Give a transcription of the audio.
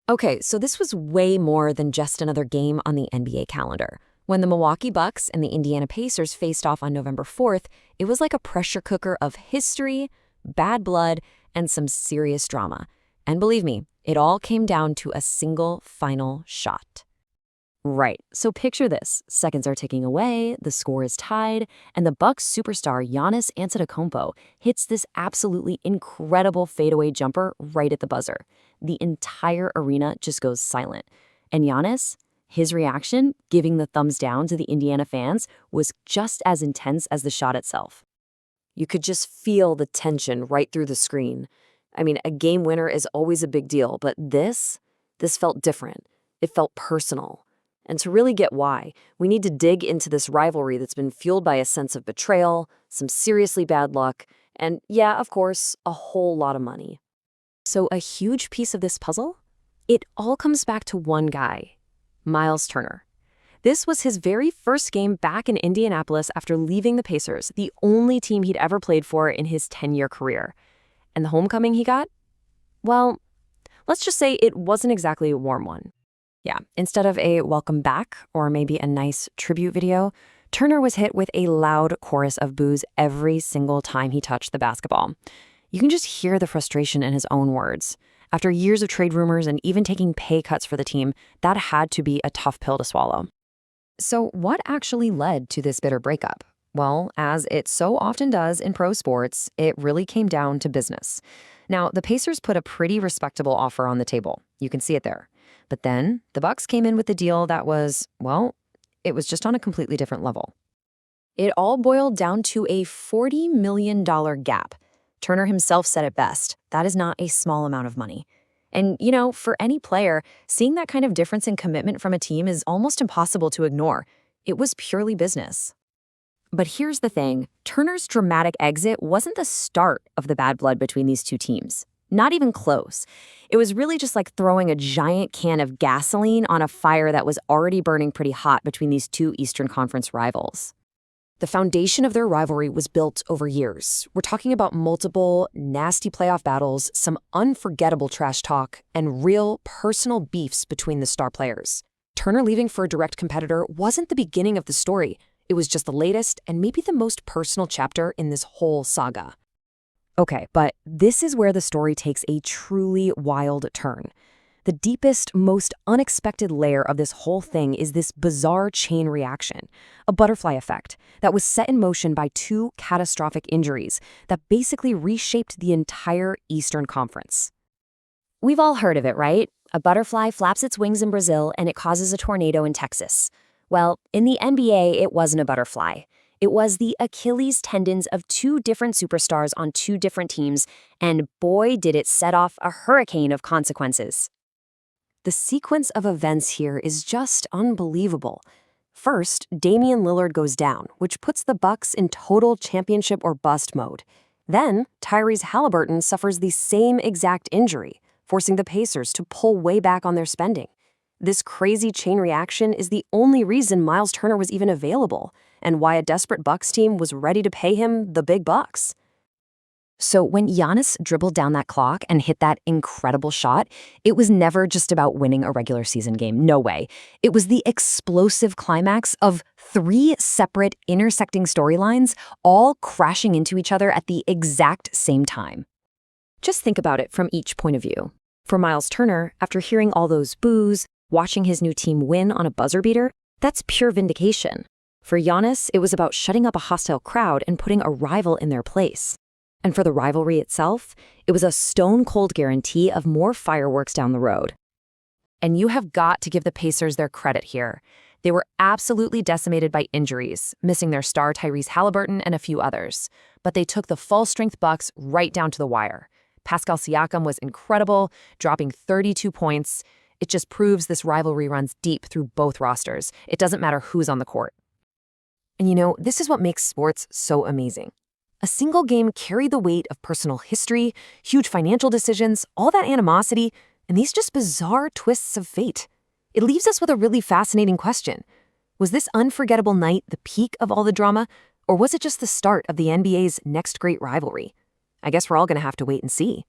Okay, so this was way more than just another game on the NBA calendar. When the Milwaukee Bucks and the Indiana Pacers faced off on November 4th, it was like a pressure cooker of history, bad blood, and some serious drama. And believe me, it all came down to a single final shot. Right. So picture this. Seconds are ticking away, the score is tied, and the Bucks superstar Giannis Antetokounmpo hits this absolutely incredible fadeaway jumper right at the buzzer. The entire arena just goes silent. And Giannis, his reaction, giving the thumbs down to the Indiana fans, was just as intense as the shot itself. You could just feel the tension right through the screen. I mean, a game winner is always a big deal, but this felt different. It felt personal. And to really get why, we need to dig into this rivalry that's been fueled by a sense of betrayal, some seriously bad luck, and yeah, of course, a whole lot of money. So a huge piece of this puzzle? It all comes back to one guy, Myles Turner. This was his very first game back in Indianapolis after leaving the Pacers, the only team he'd ever played for in his 10-year career. And the homecoming he got? Well, let's just say it wasn't exactly a warm one. Yeah, instead of a welcome back or maybe a nice tribute video, Turner was hit with a loud chorus of boos every single time he touched the basketball. You can just hear the frustration in his own words. After years of trade rumors and even taking pay cuts for the team, that had to be a tough pill to swallow. So what actually led to this bitter breakup? Well, as it so often does in pro sports, it really came down to business. Now, the Pacers put a pretty respectable offer on the table. You can see it there. But then the Bucks came in with a deal that was, well, it was just on a completely different level. It all boiled down to a $40 million gap. Turner himself said it best. That is not a small amount of money. And, for any player, seeing that kind of difference in commitment from a team is almost impossible to ignore. It was purely business. But here's the thing. Turner's dramatic exit wasn't the start of the bad blood between these two teams. Not even close. It was really just like throwing a giant can of gasoline on a fire that was already burning pretty hot between these two Eastern Conference rivals. The foundation of their rivalry was built over years. We're talking about multiple, nasty playoff battles, some unforgettable trash talk, and real, personal beefs between the star players. Turner leaving for a direct competitor wasn't the beginning of the story. It was just the latest and maybe the most personal chapter in this whole saga. Okay, but this is where the story takes a truly wild turn. The deepest, most unexpected layer of this whole thing is this bizarre chain reaction, a butterfly effect that was set in motion by two catastrophic injuries that basically reshaped the entire Eastern Conference. We've all heard of it, right? A butterfly flaps its wings in Brazil and it causes a tornado in Texas. Well, in the NBA, it wasn't a butterfly. It was the Achilles tendons of two different superstars on two different teams, and boy, did it set off a hurricane of consequences. The sequence of events here is just unbelievable. First, Damian Lillard goes down, which puts the Bucks in total championship or bust mode. Then, Tyrese Haliburton suffers the same exact injury, forcing the Pacers to pull way back on their spending. This crazy chain reaction is the only reason Myles Turner was even available, and why a desperate Bucks team was ready to pay him the big bucks. So when Giannis dribbled down that clock and hit that incredible shot, it was never just about winning a regular season game. No way. It was the explosive climax of three separate intersecting storylines, all crashing into each other at the exact same time. Just think about it from each point of view. For Myles Turner, after hearing all those boos, watching his new team win on a buzzer beater, that's pure vindication. For Giannis, it was about shutting up a hostile crowd and putting a rival in their place. And for the rivalry itself, it was a stone-cold guarantee of more fireworks down the road. And you have got to give the Pacers their credit here. They were absolutely decimated by injuries, missing their star Tyrese Haliburton and a few others. But they took the full-strength Bucks right down to the wire. Pascal Siakam was incredible, dropping 32 points. It just proves this rivalry runs deep through both rosters. It doesn't matter who's on the court. And this is what makes sports so amazing. A single game carried the weight of personal history, huge financial decisions, all that animosity, and these just bizarre twists of fate. It leaves us with a really fascinating question. Was this unforgettable night the peak of all the drama, or was it just the start of the NBA's next great rivalry? I guess we're all going to have to wait and see.